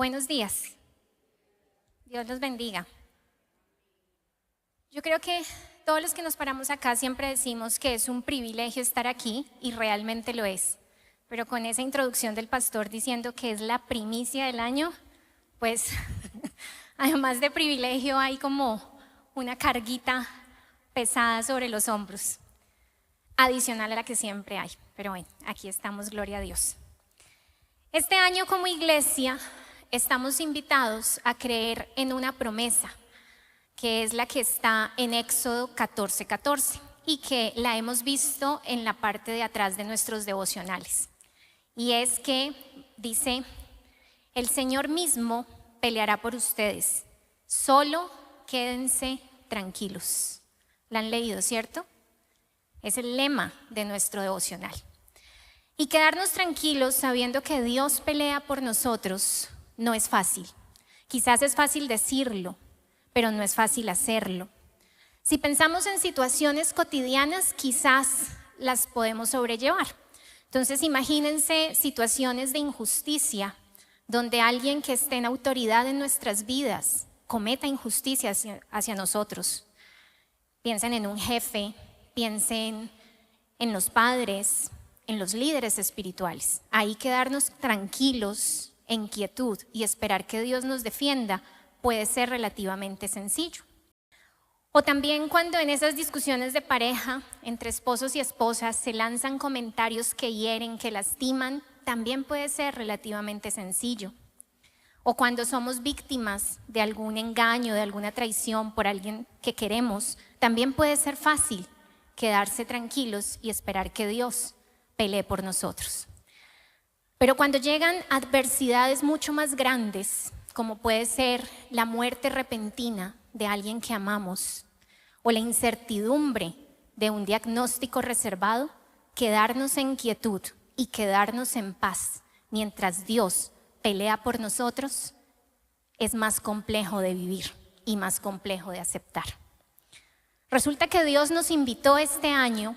Buenos días. Dios los bendiga. Yo creo que todos los que nos paramos acá siempre decimos que es un privilegio estar aquí y realmente lo es. Pero con esa introducción del pastor diciendo que es la primicia del año, pues además de privilegio hay como una carguita pesada sobre los hombros, adicional a la que siempre hay. Pero bueno, aquí estamos, gloria a Dios. Este año como iglesia estamos invitados a creer en una promesa, que es la que está en Éxodo 14:14 y que la hemos visto en la parte de atrás de nuestros devocionales. Y es que dice, el Señor mismo peleará por ustedes, solo quédense tranquilos. ¿La han leído, cierto? Es el lema de nuestro devocional. Y quedarnos tranquilos sabiendo que Dios pelea por nosotros no es fácil. Quizás es fácil decirlo, pero no es fácil hacerlo. Si pensamos en situaciones cotidianas, quizás las podemos sobrellevar. Entonces imagínense situaciones de injusticia, donde alguien que esté en autoridad en nuestras vidas cometa injusticia hacia nosotros. Piensen en un jefe, piensen en los padres, en los líderes espirituales. Ahí quedarnos tranquilos, en quietud y esperar que Dios nos defienda puede ser relativamente sencillo. O también cuando en esas discusiones de pareja entre esposos y esposas se lanzan comentarios que hieren, que lastiman, también puede ser relativamente sencillo. O cuando somos víctimas de algún engaño, de alguna traición por alguien que queremos, también puede ser fácil quedarse tranquilos y esperar que Dios pelee por nosotros. Pero cuando llegan adversidades mucho más grandes, como puede ser la muerte repentina de alguien que amamos o la incertidumbre de un diagnóstico reservado, quedarnos en quietud y quedarnos en paz mientras Dios pelea por nosotros es más complejo de vivir y más complejo de aceptar. Resulta que Dios nos invitó este año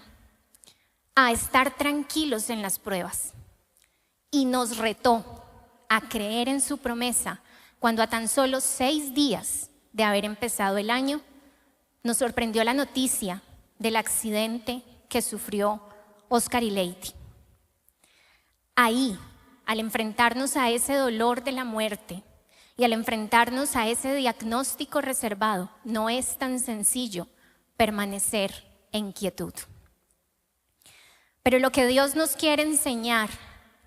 a estar tranquilos en las pruebas y nos retó a creer en su promesa cuando a tan solo 6 días de haber empezado el año nos sorprendió la noticia del accidente que sufrió Oscar y Lady. Ahí, al enfrentarnos a ese dolor de la muerte y al enfrentarnos a ese diagnóstico reservado, no es tan sencillo permanecer en quietud. Pero lo que Dios nos quiere enseñar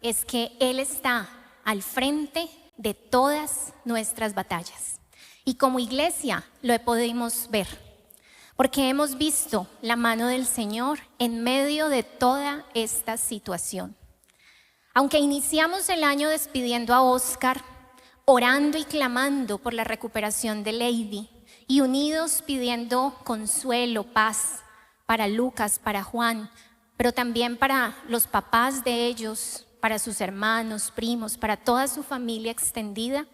es que Él está al frente de todas nuestras batallas. Y como iglesia lo pudimos ver, porque hemos visto la mano del Señor en medio de toda esta situación. Aunque iniciamos el año despidiendo a Oscar, orando y clamando por la recuperación de Lady, y unidos pidiendo consuelo, paz para Lucas, para Juan, pero también para los papás de ellos, para sus hermanos, primos, para toda su familia extendida,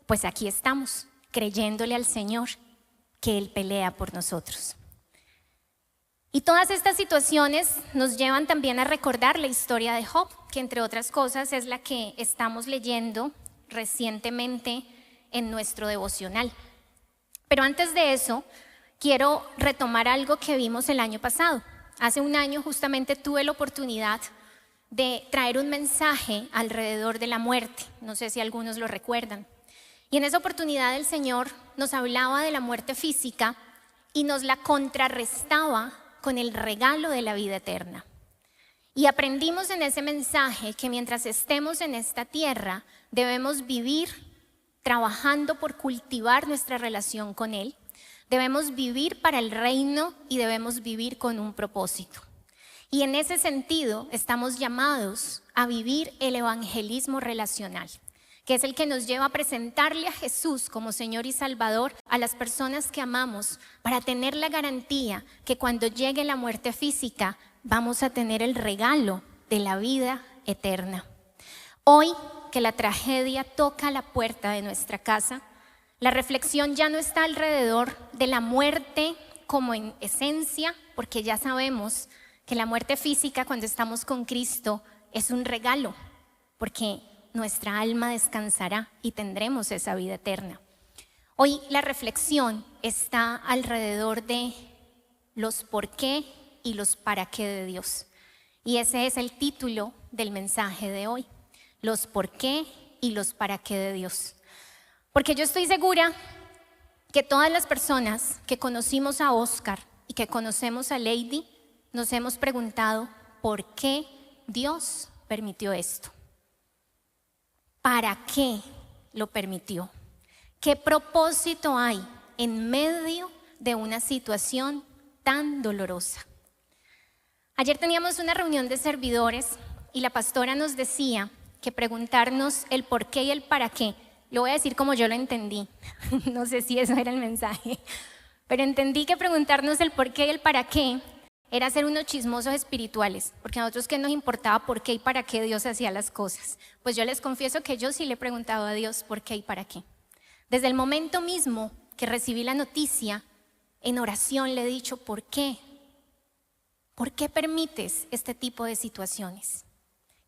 pues aquí estamos, creyéndole al Señor que Él pelea por nosotros. Y todas estas situaciones nos llevan también a recordar la historia de Job, que entre otras cosas es la que estamos leyendo recientemente en nuestro devocional. Pero antes de eso, quiero retomar algo que vimos el año pasado. Hace un año justamente tuve la oportunidad de traer un mensaje alrededor de la muerte. No sé si algunos lo recuerdan. Y en esa oportunidad el Señor nos hablaba de la muerte física y nos la contrarrestaba con el regalo de la vida eterna. Y aprendimos en ese mensaje que mientras estemos en esta tierra debemos vivir trabajando por cultivar nuestra relación con Él. Debemos vivir para el reino y debemos vivir con un propósito. Y en ese sentido estamos llamados a vivir el evangelismo relacional, que es el que nos lleva a presentarle a Jesús como Señor y Salvador a las personas que amamos, para tener la garantía que cuando llegue la muerte física vamos a tener el regalo de la vida eterna. Hoy que la tragedia toca la puerta de nuestra casa, la reflexión ya no está alrededor de la muerte como en esencia, porque ya sabemos que la muerte física cuando estamos con Cristo es un regalo, porque nuestra alma descansará y tendremos esa vida eterna. Hoy la reflexión está alrededor de los por qué y los para qué de Dios. Y ese es el título del mensaje de hoy, los por qué y los para qué de Dios. Porque yo estoy segura que todas las personas que conocimos a Oscar y que conocemos a Lady, nos hemos preguntado por qué Dios permitió esto. ¿Para qué lo permitió? ¿Qué propósito hay en medio de una situación tan dolorosa? Ayer teníamos una reunión de servidores y la pastora nos decía que preguntarnos el por qué y el para qué, lo voy a decir como yo lo entendí, no sé si eso era el mensaje, pero entendí que preguntarnos el por qué y el para qué era ser unos chismosos espirituales, porque a nosotros qué nos importaba por qué y para qué Dios hacía las cosas. Pues yo les confieso que yo sí le he preguntado a Dios por qué y para qué. Desde el momento mismo que recibí la noticia, en oración le he dicho, ¿por qué? ¿Por qué permites este tipo de situaciones?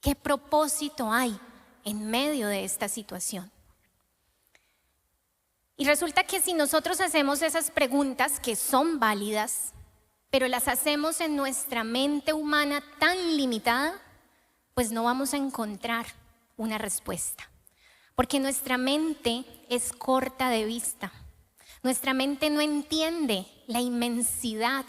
¿Qué propósito hay en medio de esta situación? Y resulta que si nosotros hacemos esas preguntas que son válidas, pero las hacemos en nuestra mente humana tan limitada, pues no vamos a encontrar una respuesta. Porque nuestra mente es corta de vista. Nuestra mente no entiende la inmensidad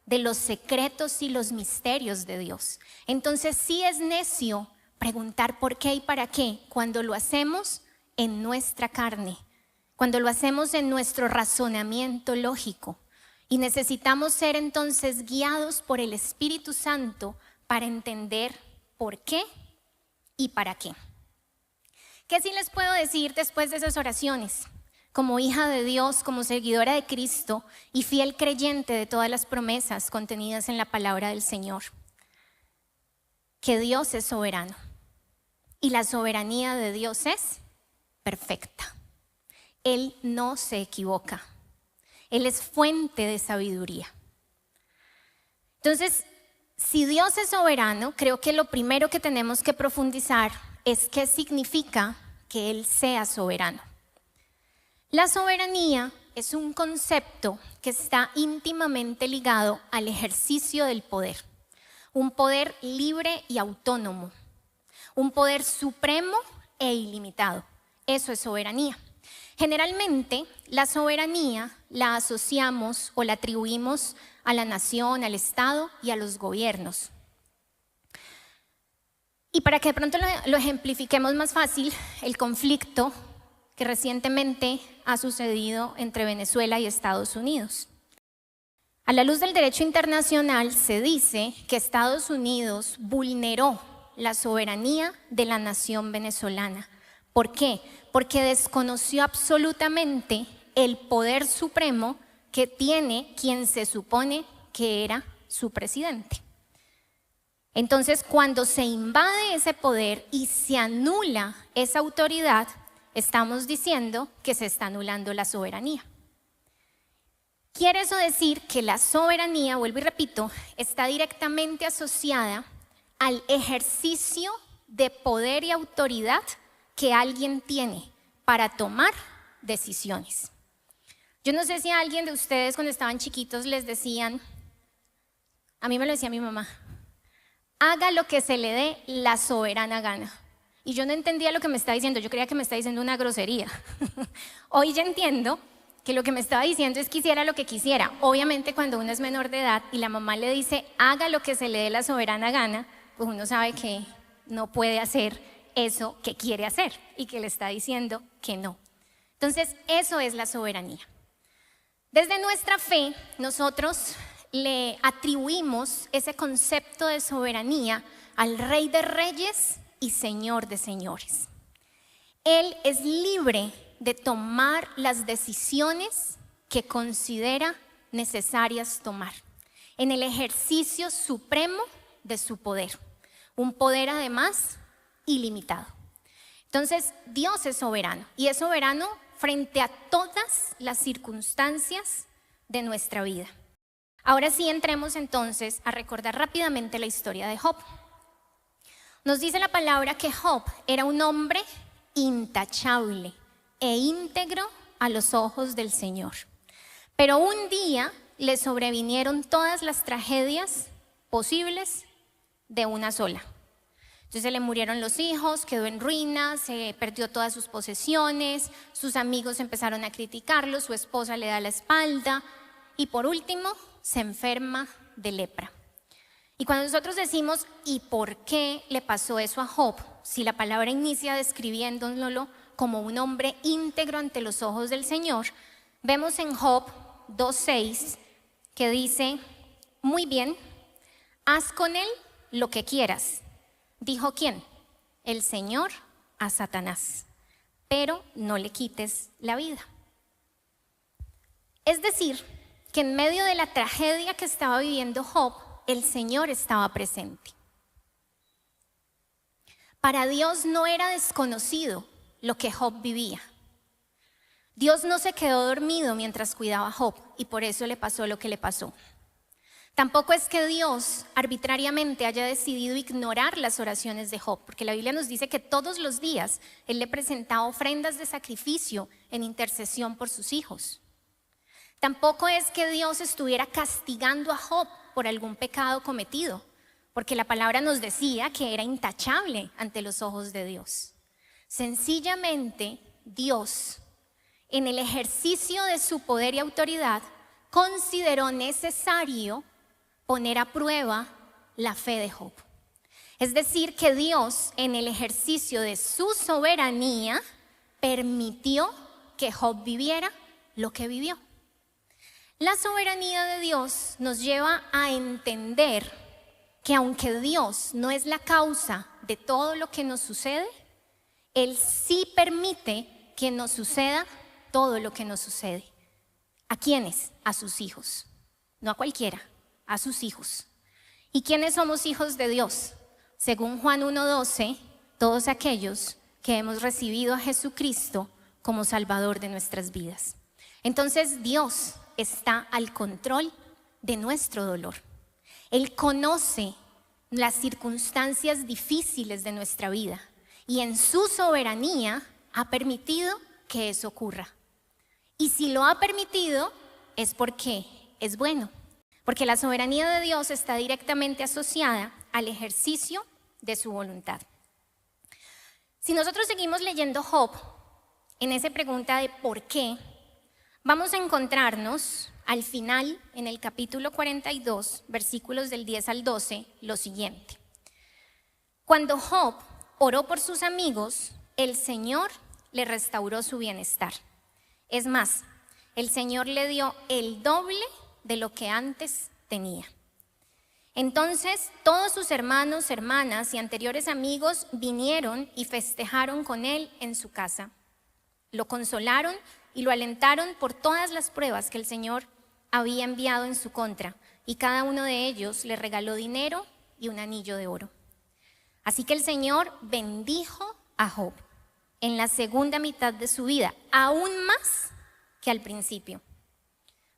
de los secretos y los misterios de Dios. Entonces sí es necio preguntar por qué y para qué cuando lo hacemos en nuestra carne, cuando lo hacemos en nuestro razonamiento lógico. Y necesitamos ser entonces guiados por el Espíritu Santo para entender por qué y para qué. ¿Qué sí les puedo decir después de esas oraciones? Como hija de Dios, como seguidora de Cristo y fiel creyente de todas las promesas contenidas en la palabra del Señor. Que Dios es soberano y la soberanía de Dios es perfecta. Él no se equivoca. Él es fuente de sabiduría. Entonces, si Dios es soberano, creo que lo primero que tenemos que profundizar es qué significa que Él sea soberano. La soberanía es un concepto que está íntimamente ligado al ejercicio del poder. Un poder libre y autónomo. Un poder supremo e ilimitado. Eso es soberanía. Generalmente, la soberanía la asociamos o la atribuimos a la nación, al Estado y a los gobiernos. Y para que de pronto lo ejemplifiquemos más fácil, el conflicto que recientemente ha sucedido entre Venezuela y Estados Unidos. A la luz del derecho internacional se dice que Estados Unidos vulneró la soberanía de la nación venezolana. ¿Por qué? Porque desconoció absolutamente el poder supremo que tiene quien se supone que era su presidente. Entonces, cuando se invade ese poder y se anula esa autoridad, estamos diciendo que se está anulando la soberanía. Quiere eso decir que la soberanía, vuelvo y repito, está directamente asociada al ejercicio de poder y autoridad que alguien tiene para tomar decisiones. Yo no sé si a alguien de ustedes cuando estaban chiquitos les decían, a mí me lo decía mi mamá, haga lo que se le dé la soberana gana. Y yo no entendía lo que me estaba diciendo, yo creía que me estaba diciendo una grosería. Hoy ya entiendo que lo que me estaba diciendo es que hiciera lo que quisiera. Obviamente cuando uno es menor de edad y la mamá le dice, haga lo que se le dé la soberana gana, pues uno sabe que no puede hacer eso que quiere hacer y que le está diciendo que no. Entonces, eso es la soberanía. Desde nuestra fe, nosotros le atribuimos ese concepto de soberanía al Rey de Reyes y Señor de Señores. Él es libre de tomar las decisiones que considera necesarias tomar en el ejercicio supremo de su poder, un poder además ilimitado. Entonces, Dios es soberano y es soberano frente a todas las circunstancias de nuestra vida. Ahora sí entremos entonces a recordar rápidamente la historia de Job. Nos dice la palabra que Job era un hombre intachable e íntegro a los ojos del Señor. Pero un día le sobrevinieron todas las tragedias posibles de una sola. Entonces se le murieron los hijos, quedó en ruinas, se perdió todas sus posesiones, sus amigos empezaron a criticarlo, su esposa le da la espalda y por último se enferma de lepra. Y cuando nosotros decimos, ¿y por qué le pasó eso a Job? Si la palabra inicia describiéndolo como un hombre íntegro ante los ojos del Señor, vemos en Job 2:6 que dice, muy bien, haz con él lo que quieras. ¿Dijo quién? El Señor a Satanás, pero no le quites la vida. Es decir, que en medio de la tragedia que estaba viviendo Job, el Señor estaba presente. Para Dios no era desconocido lo que Job vivía. Dios no se quedó dormido mientras cuidaba a Job y por eso le pasó lo que le pasó. Tampoco es que Dios arbitrariamente haya decidido ignorar las oraciones de Job, porque la Biblia nos dice que todos los días él le presentaba ofrendas de sacrificio en intercesión por sus hijos. Tampoco es que Dios estuviera castigando a Job por algún pecado cometido, porque la palabra nos decía que era intachable ante los ojos de Dios. Sencillamente, Dios, en el ejercicio de su poder y autoridad, consideró necesario poner a prueba la fe de Job. Es decir, que Dios, en el ejercicio de su soberanía, permitió que Job viviera lo que vivió. La soberanía de Dios nos lleva a entender que aunque Dios no es la causa de todo lo que nos sucede, Él sí permite que nos suceda todo lo que nos sucede. ¿A quiénes? A sus hijos. No a cualquiera, a sus hijos. ¿Y quiénes somos hijos de Dios? Según Juan 1:12, todos aquellos que hemos recibido a Jesucristo como Salvador de nuestras vidas. Entonces Dios está al control de nuestro dolor. Él conoce las circunstancias difíciles de nuestra vida y en su soberanía ha permitido que eso ocurra. Y si lo ha permitido es porque es bueno, porque la soberanía de Dios está directamente asociada al ejercicio de su voluntad. Si nosotros seguimos leyendo Job, en esa pregunta de por qué, vamos a encontrarnos al final, en el capítulo 42, versículos del 10 al 12, lo siguiente. Cuando Job oró por sus amigos, el Señor le restauró su bienestar. Es más, el Señor le dio el doble de lo que antes tenía. Entonces todos sus hermanos, hermanas y anteriores amigos vinieron y festejaron con él en su casa. Lo consolaron y lo alentaron por todas las pruebas que el Señor había enviado en su contra, y cada uno de ellos le regaló dinero y un anillo de oro. Así que el Señor bendijo a Job en la segunda mitad de su vida, aún más que al principio.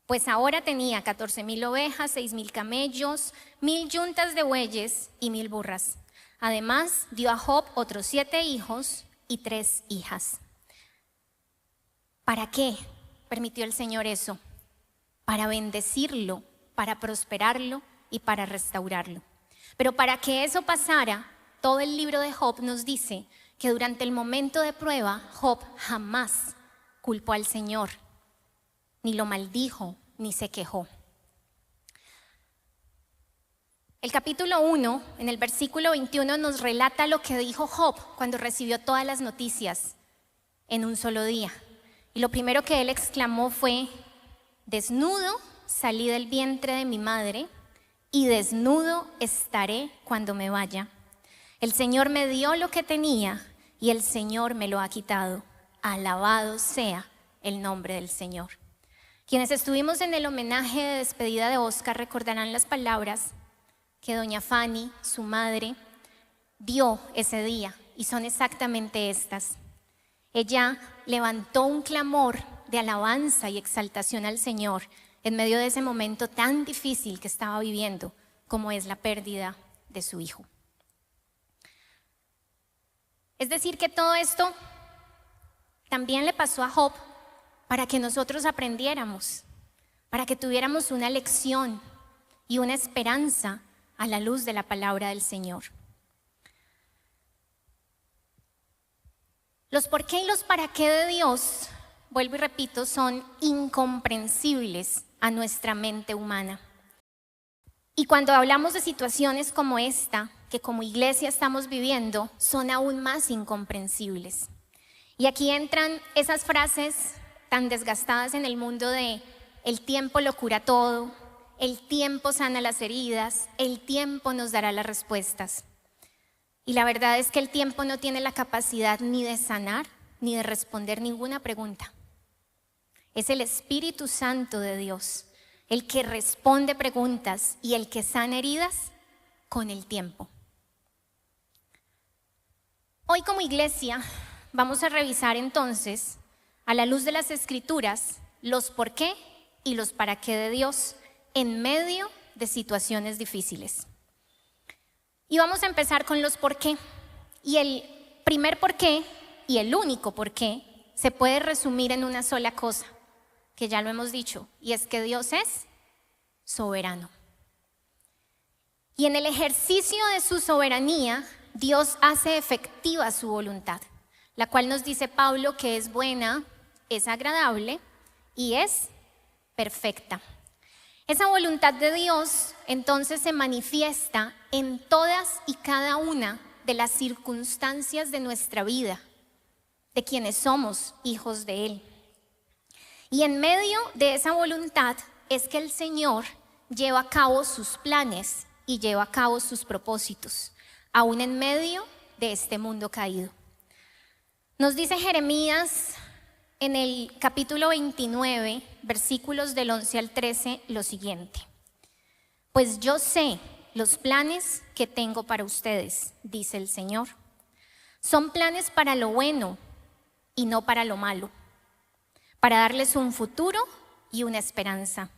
Pues ahora tenía 14,000 ovejas, 6,000 camellos, 1,000 yuntas de bueyes y 1,000 burras. Además, dio a Job otros 7 hijos y 3 hijas. ¿Para qué permitió el Señor eso? Para bendecirlo, para prosperarlo y para restaurarlo. Pero para que eso pasara, todo el libro de Job nos dice que durante el momento de prueba, Job jamás culpó al Señor, ni lo maldijo, ni se quejó. El capítulo 1, en el versículo 21, nos relata lo que dijo Job cuando recibió todas las noticias en un solo día. Y lo primero que él exclamó fue: desnudo salí del vientre de mi madre y desnudo estaré cuando me vaya. El Señor me dio lo que tenía y el Señor me lo ha quitado. Alabado sea el nombre del Señor. Quienes estuvimos en el homenaje de despedida de Oscar recordarán las palabras que doña Fanny, su madre, dio ese día, y son exactamente estas. Ella levantó un clamor de alabanza y exaltación al Señor en medio de ese momento tan difícil que estaba viviendo, como es la pérdida de su hijo. Es decir, que todo esto también le pasó a Job para que nosotros aprendiéramos, para que tuviéramos una lección y una esperanza a la luz de la palabra del Señor. Los por qué y los para qué de Dios, vuelvo y repito, son incomprensibles a nuestra mente humana. Y cuando hablamos de situaciones como esta, que como iglesia estamos viviendo, son aún más incomprensibles. Y aquí entran esas frases tan desgastadas en el mundo de el tiempo lo cura todo, el tiempo sana las heridas, el tiempo nos dará las respuestas. Y la verdad es que el tiempo no tiene la capacidad ni de sanar ni de responder ninguna pregunta. Es el Espíritu Santo de Dios el que responde preguntas y el que sana heridas con el tiempo. Hoy como iglesia vamos a revisar entonces, a la luz de las Escrituras, los por qué y los para qué de Dios en medio de situaciones difíciles. Y vamos a empezar con los por qué. Y el primer por qué y el único por qué se puede resumir en una sola cosa, que ya lo hemos dicho, y es que Dios es soberano. Y en el ejercicio de su soberanía, Dios hace efectiva su voluntad, la cual nos dice Pablo que es buena, es agradable y es perfecta. Esa voluntad de Dios entonces se manifiesta en todas y cada una de las circunstancias de nuestra vida, de quienes somos hijos de Él. Y en medio de esa voluntad es que el Señor lleva a cabo sus planes y lleva a cabo sus propósitos, aún en medio de este mundo caído. Nos dice Jeremías en el capítulo 29, versículos del 11 al 13, lo siguiente: pues yo sé los planes que tengo para ustedes, dice el Señor. Son planes para lo bueno y no para lo malo, para darles un futuro y una esperanza.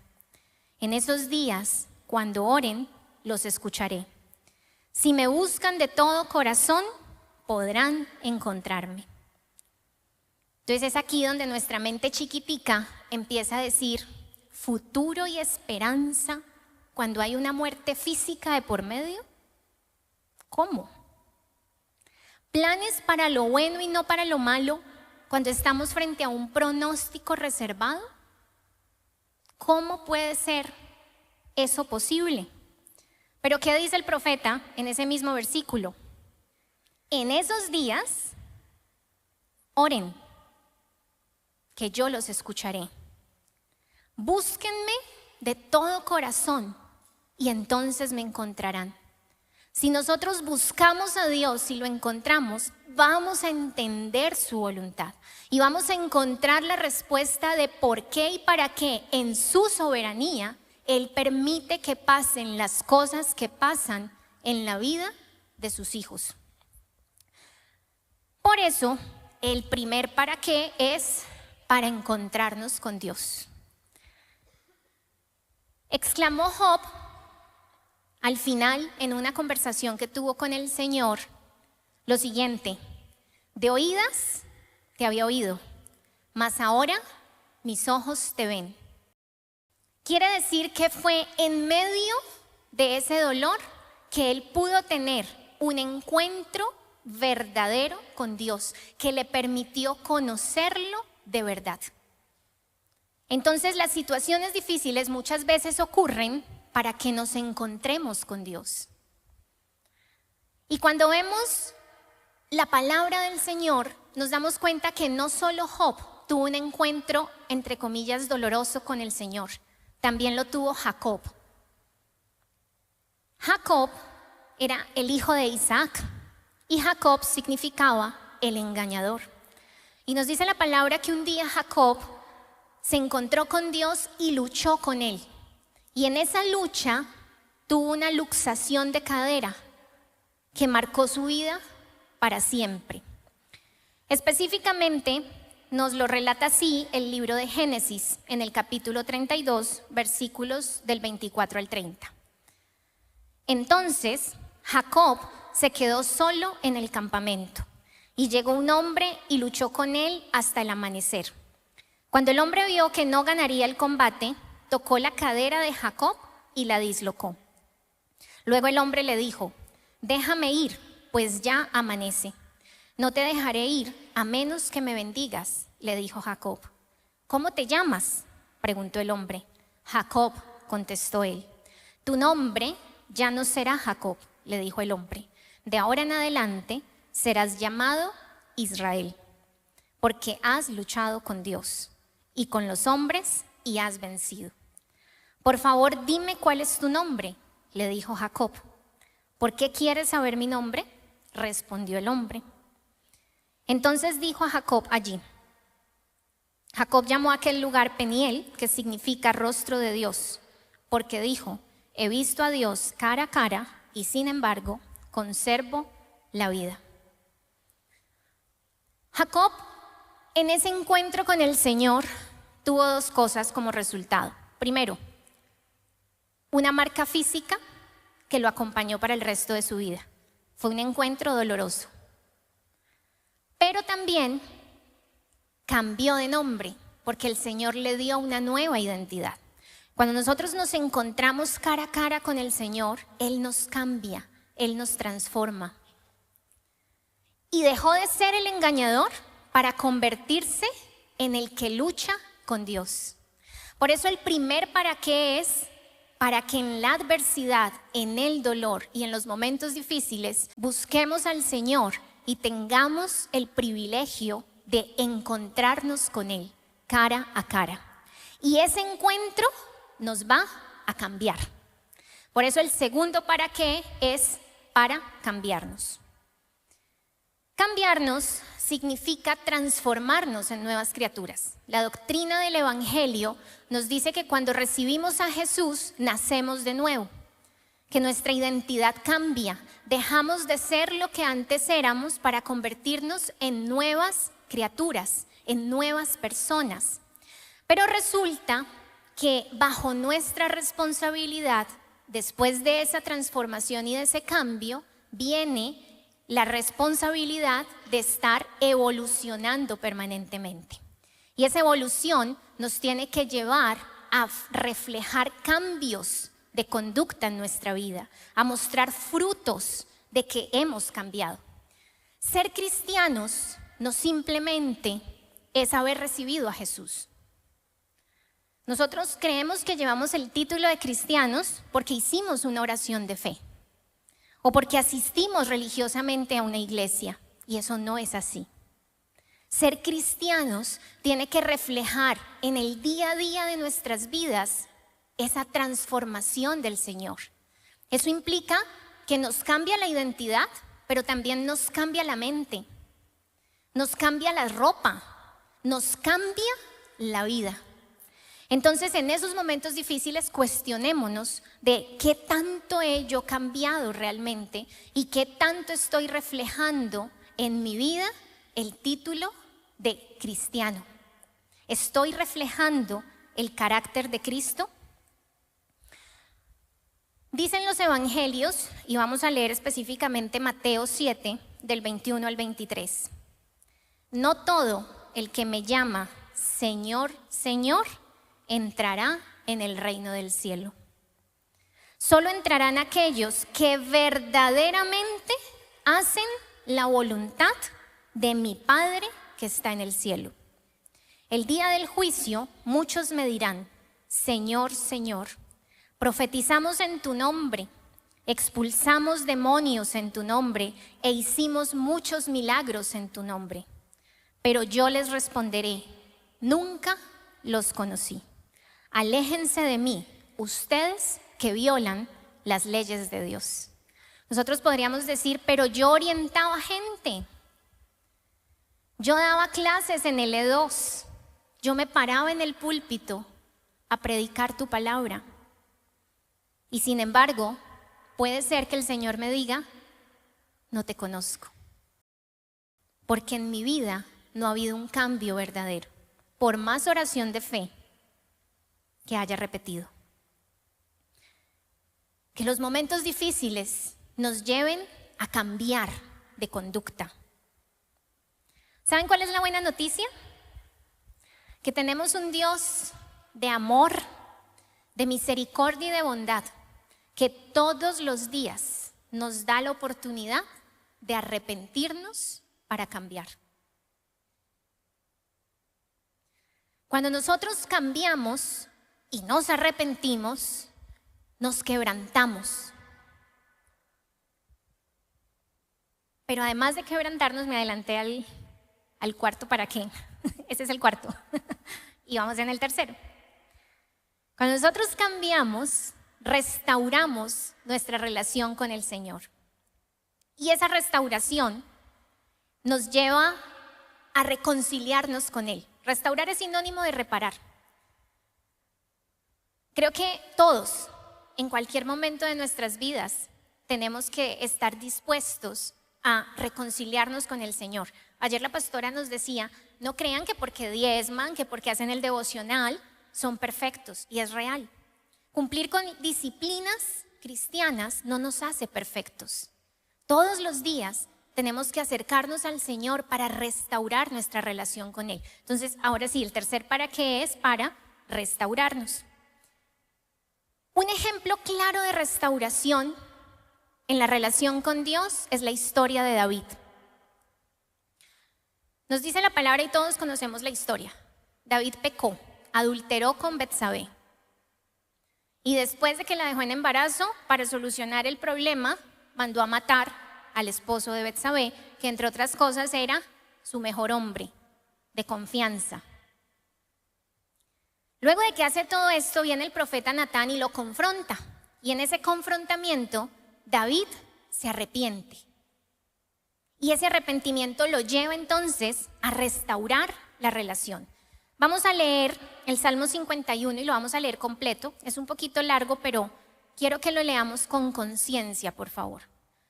En esos días, cuando oren, los escucharé. Si me buscan de todo corazón, podrán encontrarme. Entonces es aquí donde nuestra mente chiquitica empieza a decir futuro y esperanza cuando hay una muerte física de por medio. ¿Cómo? Planes para lo bueno y no para lo malo cuando estamos frente a un pronóstico reservado. ¿Cómo puede ser eso posible? Pero ¿qué dice el profeta en ese mismo versículo? En esos días, oren, que yo los escucharé. Búsquenme de todo corazón y entonces me encontrarán. Si nosotros buscamos a Dios y lo encontramos, vamos a entender su voluntad y vamos a encontrar la respuesta de por qué y para qué en su soberanía Él permite que pasen las cosas que pasan en la vida de sus hijos. Por eso, el primer para qué es para encontrarnos con Dios. Exclamó Job al final, en una conversación que tuvo con el Señor, lo siguiente: de oídas te había oído, mas ahora mis ojos te ven. Quiere decir que fue en medio de ese dolor que él pudo tener un encuentro verdadero con Dios, que le permitió conocerlo de verdad. Entonces las situaciones difíciles muchas veces ocurren para que nos encontremos con Dios. Y cuando vemos la palabra del Señor, nos damos cuenta que no solo Job tuvo un encuentro, entre comillas, doloroso con el Señor, también lo tuvo Jacob. Jacob era el hijo de Isaac y Jacob significaba el engañador. Y nos dice la palabra que un día Jacob se encontró con Dios y luchó con él. Y en esa lucha tuvo una luxación de cadera que marcó su vida para siempre. Específicamente nos lo relata así el libro de Génesis en el capítulo 32, versículos del 24 al 30. Entonces Jacob se quedó solo en el campamento y llegó un hombre y luchó con él hasta el amanecer. Cuando el hombre vio que no ganaría el combate, tocó la cadera de Jacob y la dislocó. Luego el hombre le dijo: déjame ir, pues ya amanece. No te dejaré ir a menos que me bendigas, le dijo Jacob. ¿Cómo te llamas?, preguntó el hombre. Jacob, contestó él. Tu nombre ya no será Jacob, le dijo el hombre. De ahora en adelante serás llamado Israel, porque has luchado con Dios y con los hombres y has vencido. Por favor, dime cuál es tu nombre, le dijo Jacob. ¿Por qué quieres saber mi nombre?, respondió el hombre. Entonces dijo a Jacob allí. Jacob llamó a aquel lugar Peniel, que significa rostro de Dios, porque dijo: he visto a Dios cara a cara y sin embargo conservo la vida. Jacob, en ese encuentro con el Señor, tuvo dos cosas como resultado. Primero, una marca física que lo acompañó para el resto de su vida. Fue un encuentro doloroso. Pero también cambió de nombre, porque el Señor le dio una nueva identidad. Cuando nosotros nos encontramos cara a cara con el Señor, Él nos cambia, Él nos transforma. Y dejó de ser el engañador para convertirse en el que lucha con Dios. Por eso el primer para qué es para que en la adversidad, en el dolor y en los momentos difíciles busquemos al Señor y tengamos el privilegio de encontrarnos con Él cara a cara. Y ese encuentro nos va a cambiar. Por eso el segundo para qué es para cambiarnos. Cambiarnos significa transformarnos en nuevas criaturas. La doctrina del Evangelio nos dice que cuando recibimos a Jesús, nacemos de nuevo, que nuestra identidad cambia, dejamos de ser lo que antes éramos para convertirnos en nuevas criaturas, en nuevas personas. Pero resulta que bajo nuestra responsabilidad, después de esa transformación y de ese cambio, viene la responsabilidad de estar evolucionando permanentemente. Y esa evolución nos tiene que llevar a reflejar cambios de conducta en nuestra vida, a mostrar frutos de que hemos cambiado. Ser cristianos no simplemente es haber recibido a Jesús. Nosotros creemos que llevamos el título de cristianos porque hicimos una oración de fe o porque asistimos religiosamente a una iglesia, y eso no es así. Ser cristianos tiene que reflejar en el día a día de nuestras vidas esa transformación del Señor. Eso implica que nos cambia la identidad, pero también nos cambia la mente, nos cambia la ropa, nos cambia la vida. Entonces, en esos momentos difíciles, cuestionémonos de qué tanto he yo cambiado realmente y qué tanto estoy reflejando en mi vida el título de cristiano. ¿Estoy reflejando el carácter de Cristo? Dicen los evangelios, y vamos a leer específicamente Mateo 7, del 21 al 23. No todo el que me llama Señor, Señor, entrará en el reino del cielo. Solo entrarán aquellos que verdaderamente hacen la voluntad de mi Padre que está en el cielo. El día del juicio, muchos me dirán: Señor, Señor, profetizamos en tu nombre, expulsamos demonios en tu nombre e hicimos muchos milagros en tu nombre. Pero yo les responderé: nunca los conocí. Aléjense de mí, ustedes que violan las leyes de Dios. Nosotros podríamos decir: pero yo orientaba gente, yo daba clases en el E2, yo me paraba en el púlpito a predicar tu palabra. Y sin embargo, puede ser que el Señor me diga: no te conozco, porque en mi vida no ha habido un cambio verdadero, por más oración de fe que haya repetido. Que los momentos difíciles nos lleven a cambiar de conducta. ¿Saben cuál es la buena noticia? Que tenemos un Dios de amor, de misericordia y de bondad, que todos los días nos da la oportunidad de arrepentirnos para cambiar. Cuando nosotros cambiamos y nos arrepentimos, nos quebrantamos. Pero además de quebrantarnos, me adelanté al cuarto. ¿Para qué? Ese es el cuarto. Y vamos en el tercero. Cuando nosotros cambiamos, restauramos nuestra relación con el Señor. Y esa restauración nos lleva a reconciliarnos con Él. Restaurar es sinónimo de reparar. Creo que todos, en cualquier momento de nuestras vidas, tenemos que estar dispuestos a reconciliarnos con el Señor. Ayer la pastora nos decía, no crean que porque diezman, que porque hacen el devocional, son perfectos, y es real. Cumplir con disciplinas cristianas no nos hace perfectos. Todos los días tenemos que acercarnos al Señor para restaurar nuestra relación con Él. Entonces, ahora sí, el tercer para qué es para restaurarnos. Un ejemplo claro de restauración en la relación con Dios es la historia de David. Nos dice la palabra y todos conocemos la historia. David pecó, adulteró con Betsabé. Y después de que la dejó en embarazo, para solucionar el problema, mandó a matar al esposo de Betsabé, que entre otras cosas era su mejor hombre de confianza. Luego de que hace todo esto, viene el profeta Natán y lo confronta. Y en ese confrontamiento, David se arrepiente. Y ese arrepentimiento lo lleva entonces a restaurar la relación. Vamos a leer el Salmo 51 y lo vamos a leer completo. Es un poquito largo, pero quiero que lo leamos con conciencia, por favor.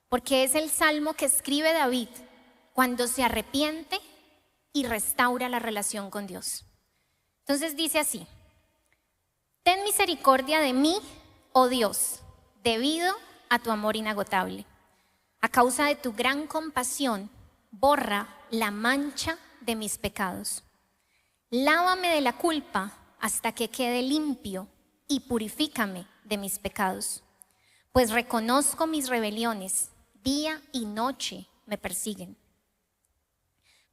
Porque es el salmo que escribe David cuando se arrepiente y restaura la relación con Dios. Entonces dice así: ten misericordia de mí, oh Dios, debido a tu amor inagotable. A causa de tu gran compasión, borra la mancha de mis pecados. Lávame de la culpa hasta que quede limpio y purifícame de mis pecados. Pues reconozco mis rebeliones, día y noche me persiguen.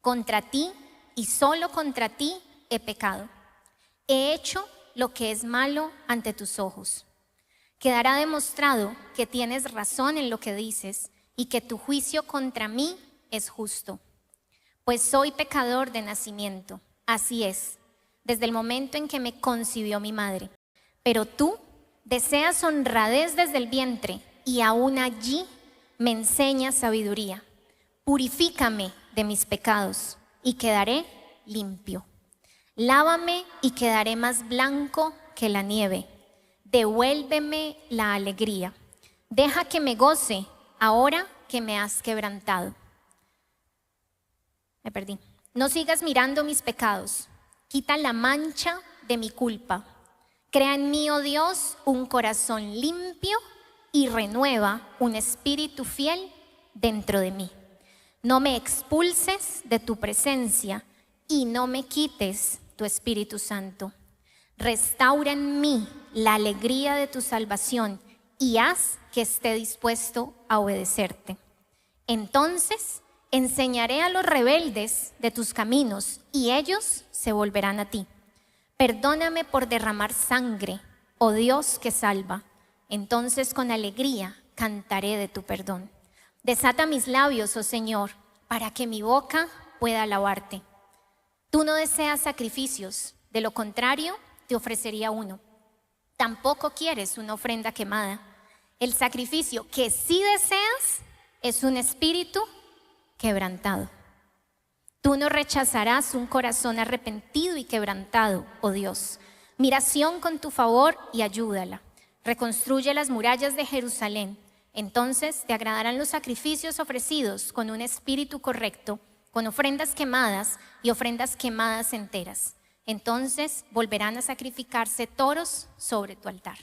Contra ti y solo contra ti he pecado. He hecho lo que es malo ante tus ojos. Quedará demostrado que tienes razón en lo que dices y que tu juicio contra mí es justo. Pues soy pecador de nacimiento, así es, desde el momento en que me concibió mi madre. Pero tú deseas honradez desde el vientre y aún allí me enseñas sabiduría. Purifícame de mis pecados y quedaré limpio. Lávame y quedaré más blanco que la nieve. Devuélveme la alegría. Deja que me goce ahora que me has quebrantado. Me perdí. No sigas mirando mis pecados. Quita la mancha de mi culpa. Crea en mí, oh Dios, un corazón limpio y renueva un espíritu fiel dentro de mí. No me expulses de tu presencia y no me quites tu Espíritu Santo. Restaura en mí la alegría de tu salvación y haz que esté dispuesto a obedecerte. Entonces enseñaré a los rebeldes de tus caminos y ellos se volverán a ti. Perdóname por derramar sangre, oh Dios que salva. Entonces con alegría cantaré de tu perdón. Desata mis labios, oh Señor, para que mi boca pueda alabarte. Tú no deseas sacrificios, de lo contrario te ofrecería uno. Tampoco quieres una ofrenda quemada. El sacrificio que sí deseas es un espíritu quebrantado. Tú no rechazarás un corazón arrepentido y quebrantado, oh Dios. Mira a Sión con tu favor y ayúdala. Reconstruye las murallas de Jerusalén. Entonces te agradarán los sacrificios ofrecidos con un espíritu correcto, con ofrendas quemadas y ofrendas quemadas enteras. Entonces volverán a sacrificarse toros sobre tu altar.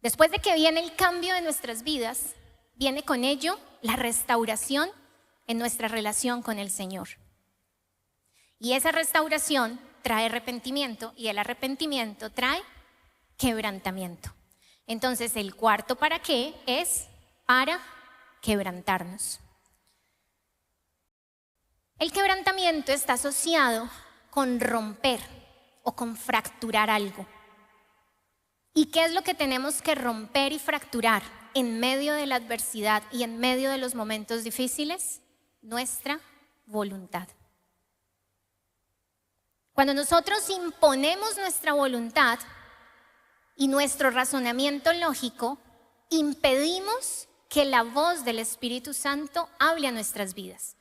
Después de que viene el cambio de nuestras vidas, viene con ello la restauración en nuestra relación con el Señor. Y esa restauración trae arrepentimiento y el arrepentimiento trae quebrantamiento. Entonces el cuarto para qué es para quebrantarnos. El quebrantamiento está asociado con romper o con fracturar algo. ¿Y qué es lo que tenemos que romper y fracturar en medio de la adversidad y en medio de los momentos difíciles? Nuestra voluntad. Cuando nosotros imponemos nuestra voluntad y nuestro razonamiento lógico, impedimos que la voz del Espíritu Santo hable a nuestras vidas.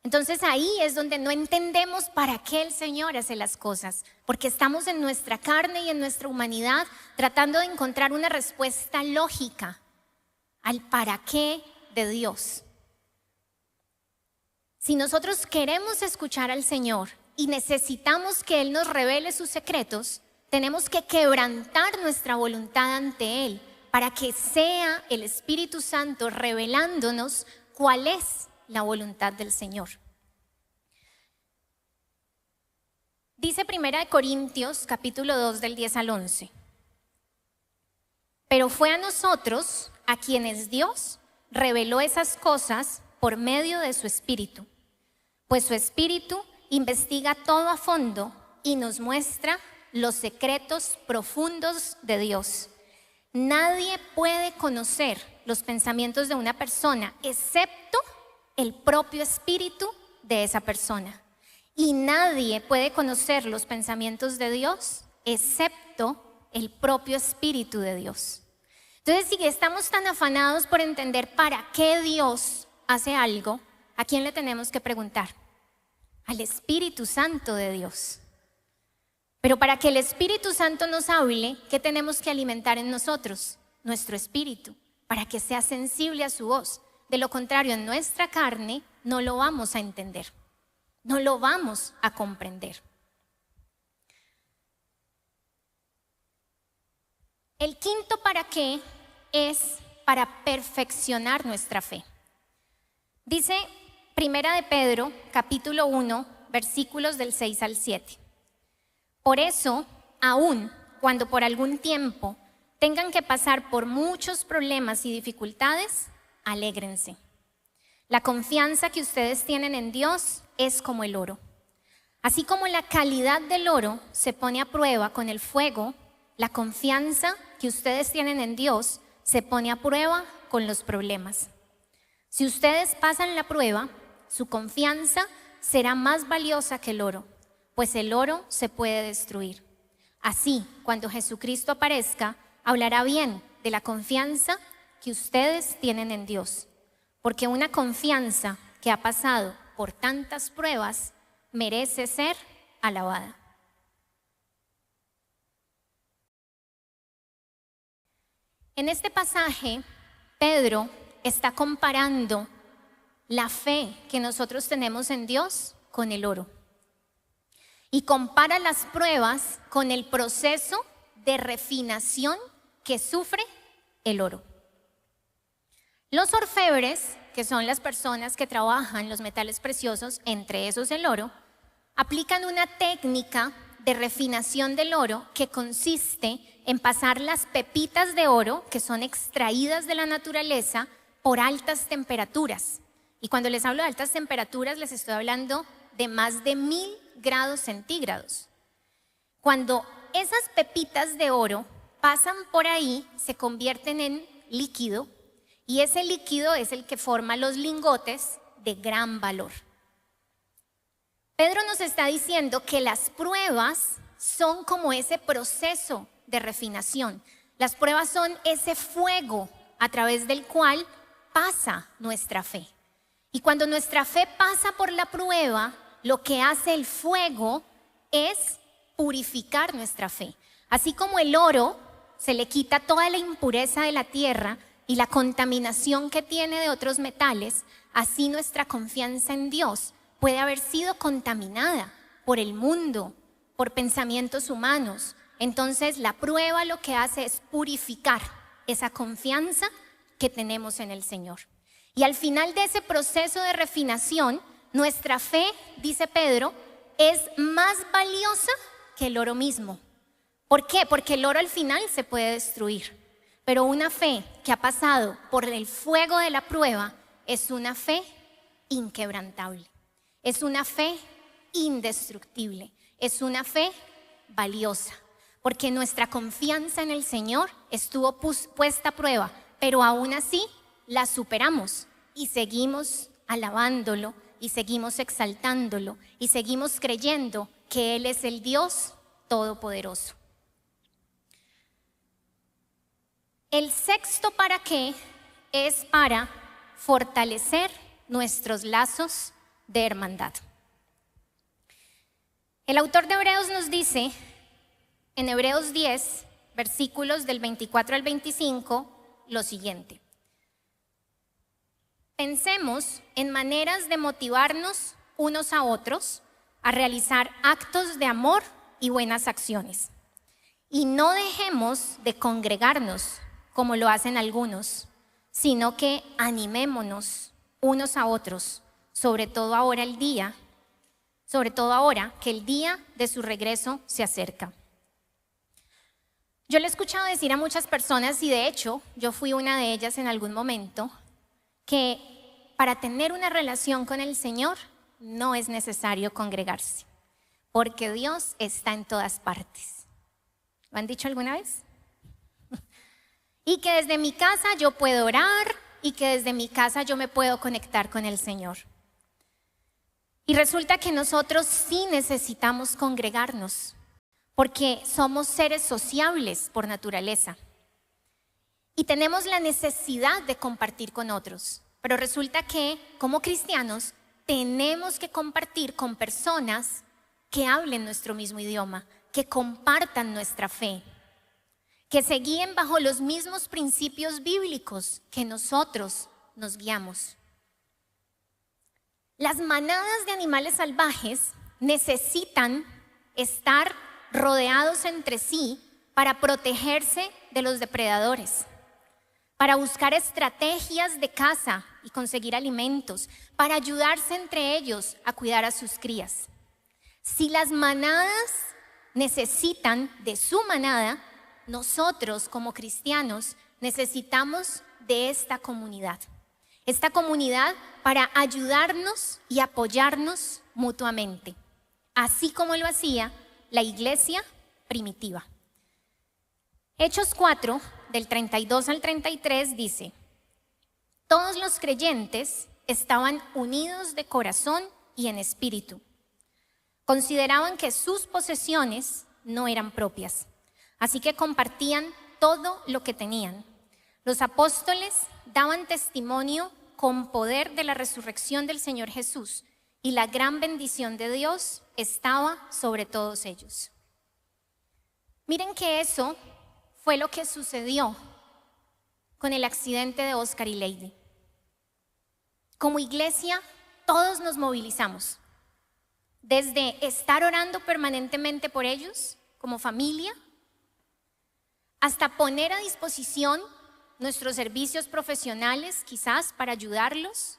Entonces ahí es donde no entendemos para qué el Señor hace las cosas, porque estamos en nuestra carne y en nuestra humanidad tratando de encontrar una respuesta lógica al para qué de Dios. Si nosotros queremos escuchar al Señor y necesitamos que Él nos revele sus secretos, tenemos que quebrantar nuestra voluntad ante Él para que sea el Espíritu Santo revelándonos cuál es la voluntad del Señor. Dice 1 Corintios capítulo 2 del 10 al 11. Pero fue a nosotros a quienes Dios reveló esas cosas por medio de su Espíritu, pues su Espíritu investiga todo a fondo y nos muestra los secretos profundos de Dios. Nadie puede conocer los pensamientos de una persona excepto el propio espíritu de esa persona. Y nadie puede conocer los pensamientos de Dios excepto el propio espíritu de Dios. Entonces, si estamos tan afanados por entender para qué Dios hace algo, ¿a quién le tenemos que preguntar? Al Espíritu Santo de Dios. Pero para que el Espíritu Santo nos hable, ¿qué tenemos que alimentar en nosotros? Nuestro espíritu, para que sea sensible a su voz. De lo contrario, en nuestra carne no lo vamos a entender, no lo vamos a comprender. El quinto para qué es para perfeccionar nuestra fe. Dice Primera de Pedro, capítulo 1, versículos del 6 al 7. Por eso, aun cuando por algún tiempo tengan que pasar por muchos problemas y dificultades, alégrense. La confianza que ustedes tienen en Dios es como el oro. Así como la calidad del oro se pone a prueba con el fuego, la confianza que ustedes tienen en Dios se pone a prueba con los problemas. Si ustedes pasan la prueba, su confianza será más valiosa que el oro, pues el oro se puede destruir. Así, cuando Jesucristo aparezca, hablará bien de la confianza que ustedes tienen en Dios, porque una confianza que ha pasado por tantas pruebas merece ser alabada. En este pasaje, Pedro está comparando la fe que nosotros tenemos en Dios con el oro. Y compara las pruebas con el proceso de refinación que sufre el oro. Los orfebres, que son las personas que trabajan los metales preciosos, entre esos el oro, aplican una técnica de refinación del oro que consiste en pasar las pepitas de oro, que son extraídas de la naturaleza, por altas temperaturas. Y cuando les hablo de altas temperaturas, les estoy hablando de más de 1000 grados centígrados. Cuando esas pepitas de oro pasan por ahí, se convierten en líquido, y ese líquido es el que forma los lingotes de gran valor. Pedro nos está diciendo que las pruebas son como ese proceso de refinación. Las pruebas son ese fuego a través del cual pasa nuestra fe. Y cuando nuestra fe pasa por la prueba, lo que hace el fuego es purificar nuestra fe. Así como el oro se le quita toda la impureza de la tierra y la contaminación que tiene de otros metales, así nuestra confianza en Dios puede haber sido contaminada por el mundo, por pensamientos humanos. Entonces la prueba lo que hace es purificar esa confianza que tenemos en el Señor. Y al final de ese proceso de refinación, nuestra fe, dice Pedro, es más valiosa que el oro mismo. ¿Por qué? Porque el oro al final se puede destruir, pero una fe que ha pasado por el fuego de la prueba es una fe inquebrantable, es una fe indestructible, es una fe valiosa, porque nuestra confianza en el Señor estuvo puesta a prueba, pero aún así la superamos y seguimos alabándolo y seguimos exaltándolo y seguimos creyendo que Él es el Dios Todopoderoso. El sexto para qué es para fortalecer nuestros lazos de hermandad. El autor de Hebreos nos dice en Hebreos 10, versículos del 24 al 25, lo siguiente: pensemos en maneras de motivarnos unos a otros a realizar actos de amor y buenas acciones. Y no dejemos de congregarnos como lo hacen algunos, sino que animémonos unos a otros, sobre todo ahora que el día de su regreso se acerca. Yo le he escuchado decir a muchas personas, y de hecho yo fui una de ellas en algún momento, que para tener una relación con el Señor no es necesario congregarse, porque Dios está en todas partes. ¿Lo han dicho alguna vez? Y que desde mi casa yo puedo orar y que desde mi casa yo me puedo conectar con el Señor. Y resulta que nosotros sí necesitamos congregarnos, porque somos seres sociables por naturaleza y tenemos la necesidad de compartir con otros. Pero resulta que como cristianos tenemos que compartir con personas que hablen nuestro mismo idioma, que compartan nuestra fe, que se guíen bajo los mismos principios bíblicos que nosotros nos guiamos. Las manadas de animales salvajes necesitan estar rodeados entre sí para protegerse de los depredadores, para buscar estrategias de caza y conseguir alimentos, para ayudarse entre ellos a cuidar a sus crías. Si las manadas necesitan de su manada, nosotros como cristianos necesitamos de esta comunidad para ayudarnos y apoyarnos mutuamente, así como lo hacía la iglesia primitiva. Hechos 4, del 32 al 33 dice: todos los creyentes estaban unidos de corazón y en espíritu. Consideraban que sus posesiones no eran propias, así que compartían todo lo que tenían. Los apóstoles daban testimonio con poder de la resurrección del Señor Jesús, y la gran bendición de Dios estaba sobre todos ellos. Miren que eso fue lo que sucedió con el accidente de Oscar y Lady. Como iglesia, todos nos movilizamos, desde estar orando permanentemente por ellos, como familia, hasta poner a disposición nuestros servicios profesionales, quizás para ayudarlos,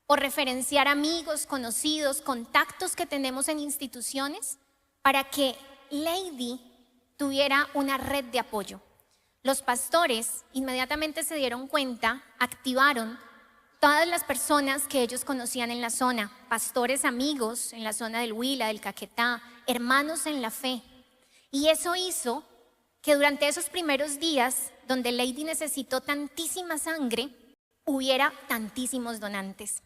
o referenciar amigos, conocidos, contactos que tenemos en instituciones, para que Lady tuviera una red de apoyo. Los pastores inmediatamente se dieron cuenta, activaron todas las personas que ellos conocían en la zona, pastores amigos en la zona del Huila, del Caquetá, hermanos en la fe. Y eso hizo que durante esos primeros días, donde Lady necesitó tantísima sangre, hubiera tantísimos donantes.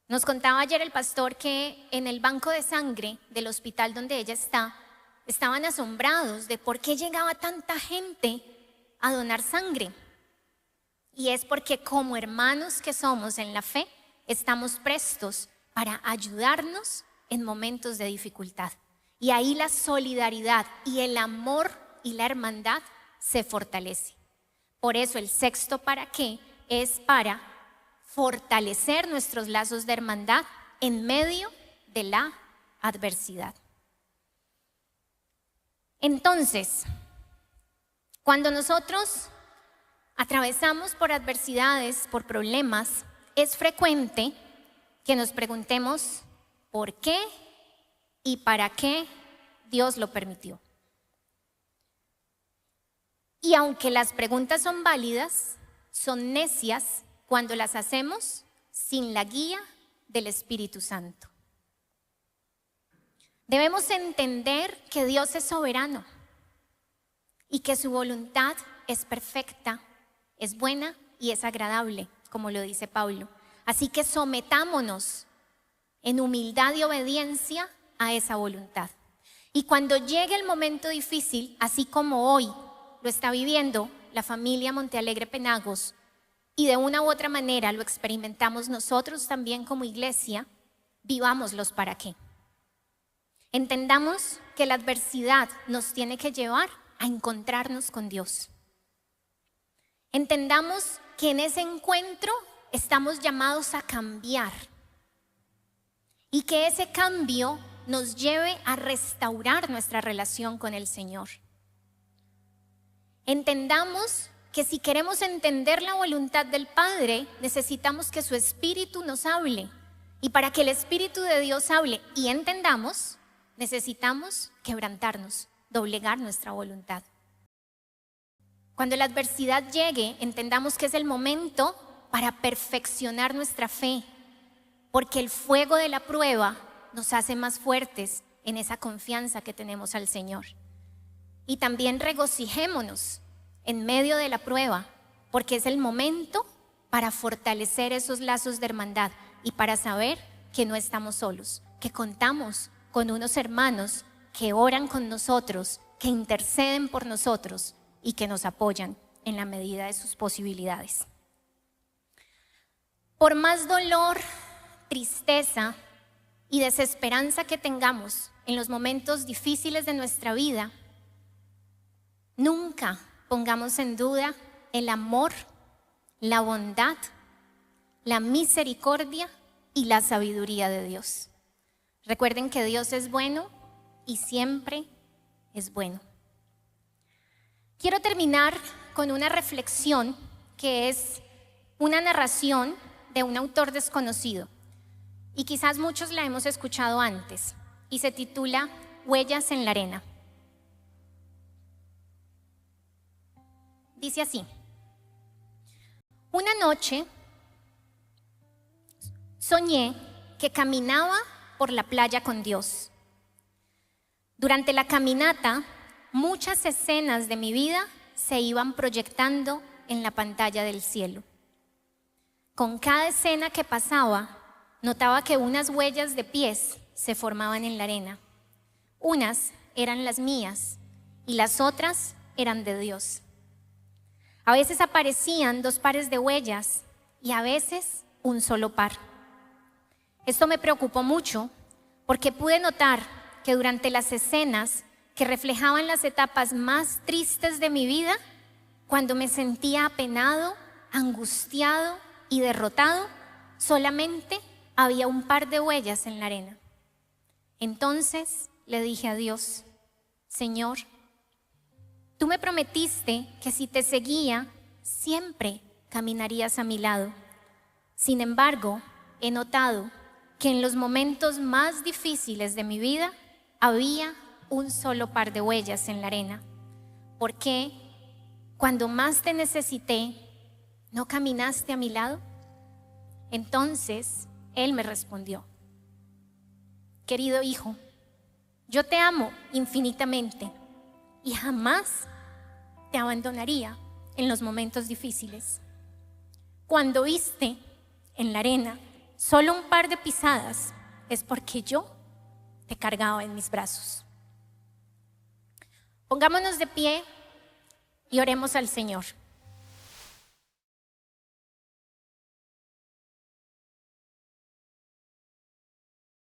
Nos contaba ayer el pastor que en el banco de sangre del hospital donde ella está, estaban asombrados de por qué llegaba tanta gente a donar sangre. Y es porque como hermanos que somos en la fe, estamos prestos para ayudarnos en momentos de dificultad. Y ahí la solidaridad y el amor y la hermandad se fortalece. Por eso el sexto para qué es para fortalecer nuestros lazos de hermandad en medio de la adversidad. Entonces, cuando nosotros atravesamos por adversidades, por problemas, es frecuente que nos preguntemos ¿por qué y para qué Dios lo permitió. Y aunque las preguntas son válidas, son necias cuando las hacemos sin la guía del Espíritu Santo. Debemos entender que Dios es soberano y que su voluntad es perfecta, es buena y es agradable, como lo dice Pablo. Así que sometámonos en humildad y obediencia a esa voluntad. Y cuando llegue el momento difícil, así como hoy lo está viviendo la familia Montealegre Penagos, y de una u otra manera lo experimentamos nosotros también como iglesia, vivámoslos para qué. Entendamos que la adversidad nos tiene que llevar a encontrarnos con Dios. Entendamos que en ese encuentro estamos llamados a cambiar y que ese cambio nos lleve a restaurar nuestra relación con el Señor. Entendamos que si queremos entender la voluntad del Padre, necesitamos que su Espíritu nos hable. Y para que el Espíritu de Dios hable y entendamos, necesitamos quebrantarnos, doblegar nuestra voluntad. Cuando la adversidad llegue, entendamos que es el momento para perfeccionar nuestra fe, porque el fuego de la prueba nos hace más fuertes en esa confianza que tenemos al Señor. Y también regocijémonos en medio de la prueba, porque es el momento para fortalecer esos lazos de hermandad y para saber que no estamos solos, que contamos con unos hermanos que oran con nosotros, que interceden por nosotros y que nos apoyan en la medida de sus posibilidades. Por más dolor, tristeza y desesperanza que tengamos en los momentos difíciles de nuestra vida, nunca pongamos en duda el amor, la bondad, la misericordia y la sabiduría de Dios. Recuerden que Dios es bueno y siempre es bueno. Quiero terminar con una reflexión que es una narración de un autor desconocido y quizás muchos la hemos escuchado antes y se titula Huellas en la arena. Dice así: una noche soñé que caminaba por la playa con Dios. Durante la caminata, muchas escenas de mi vida se iban proyectando en la pantalla del cielo. Con cada escena que pasaba, notaba que unas huellas de pies se formaban en la arena. Unas eran las mías y las otras eran de Dios. A veces aparecían 2 pares de huellas y a veces un solo par. Esto me preocupó mucho porque pude notar que durante las escenas que reflejaban las etapas más tristes de mi vida, cuando me sentía apenado, angustiado y derrotado, solamente había un par de huellas en la arena. Entonces le dije a Dios: Señor, tú me prometiste que si te seguía, siempre caminarías a mi lado. Sin embargo, he notado que en los momentos más difíciles de mi vida había un solo par de huellas en la arena. ¿Por qué, cuando más te necesité, no caminaste a mi lado? Entonces Él me respondió: querido hijo, yo te amo infinitamente y jamás te abandonaría en los momentos difíciles. Cuando viste en la arena solo un par de pisadas, es porque yo te cargaba en mis brazos. Pongámonos de pie y oremos al Señor.